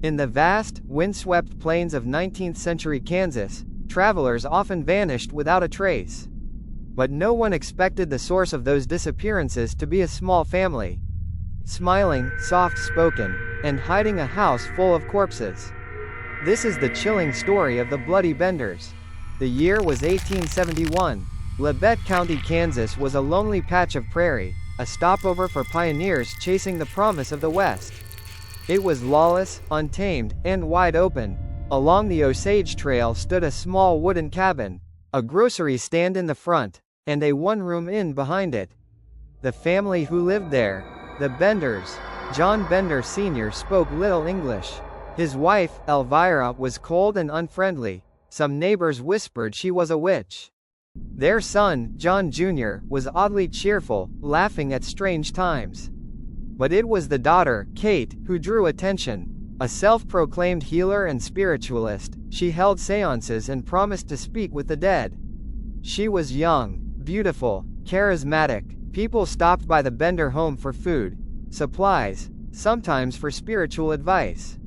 In the vast, windswept plains of 19th-century Kansas, travelers often vanished without a trace. But no one expected the source of those disappearances to be a small family. Smiling, soft-spoken, and hiding a house full of corpses. This is the chilling story of the Bloody Benders. The year was 1871. Labette County, Kansas was a lonely patch of prairie, a stopover for pioneers chasing the promise of the West. It was lawless, untamed, and wide open. Along the Osage Trail stood a small wooden cabin, a grocery stand in the front, and a one-room inn behind it. The family who lived there, the Benders. John Bender Sr. spoke little English. His wife, Elvira, was cold and unfriendly. Some neighbors whispered she was a witch. Their son, John Jr., was oddly cheerful, laughing at strange times. But it was the daughter, Kate, who drew attention. A self-proclaimed healer and spiritualist, she held seances and promised to speak with the dead. She was young, beautiful, charismatic. People stopped by the Bender home for food, supplies, sometimes for spiritual advice.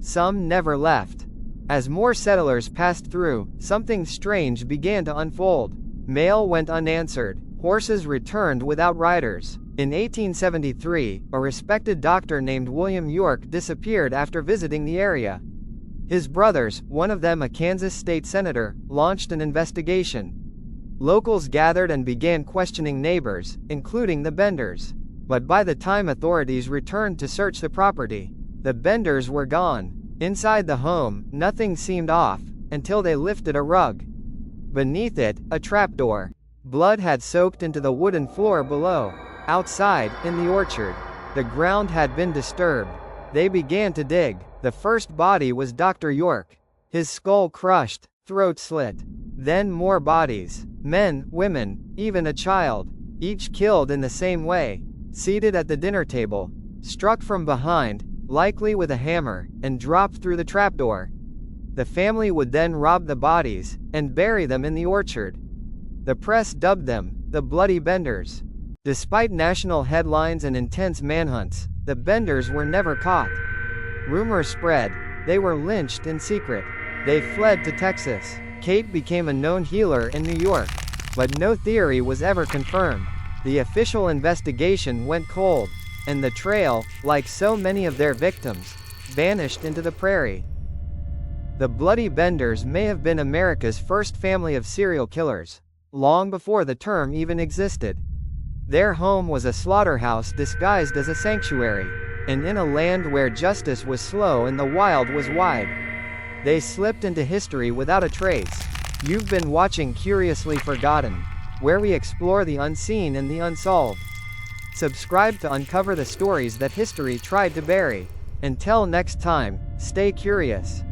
Some never left. As more settlers passed through, something strange began to unfold. Mail went unanswered. Horses returned without riders. In 1873, a respected doctor named William York disappeared after visiting the area. His brothers, one of them a Kansas state senator, launched an investigation. Locals gathered and began questioning neighbors, including the Benders. But by the time authorities returned to search the property, the Benders were gone. Inside the home, nothing seemed off, until they lifted a rug. Beneath it, a trapdoor. Blood had soaked into the wooden floor below. Outside, in the orchard, the ground had been disturbed. They began to dig. The first body was Dr. York. His skull crushed, throat slit. Then more bodies. Men, women, even a child. Each killed in the same way. Seated at the dinner table. Struck from behind, likely with a hammer, and dropped through the trapdoor. The family would then rob the bodies, and bury them in the orchard. The press dubbed them, the Bloody Benders. Despite national headlines and intense manhunts, the Benders were never caught. Rumors spread. They were lynched in secret. They fled to Texas. Kate became a known healer in New York. But no theory was ever confirmed. The official investigation went cold, and the trail, like so many of their victims, vanished into the prairie. The Bloody Benders may have been America's first family of serial killers, long before the term even existed. Their home was a slaughterhouse disguised as a sanctuary, and in a land where justice was slow and the wild was wide. They slipped into history without a trace. You've been watching Curiously Forgotten, where we explore the unseen and the unsolved. Subscribe to uncover the stories that history tried to bury. Until next time, stay curious.